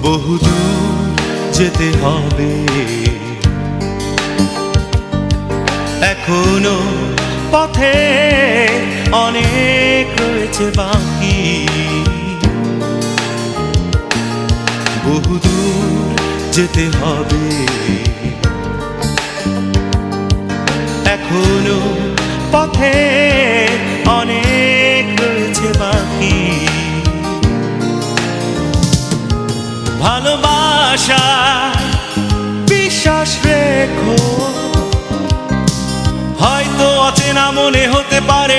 বহুদূর যেতে হবে, এখনো পথে অনেক রয়েছে বাকি। বহুদূর যেতে হবে, এখনো পথে অনেক রয়েছে বাকি। ভালোবাসা বিশ্বাস রেখো, হয়তো অচেনা মনে হতে পারে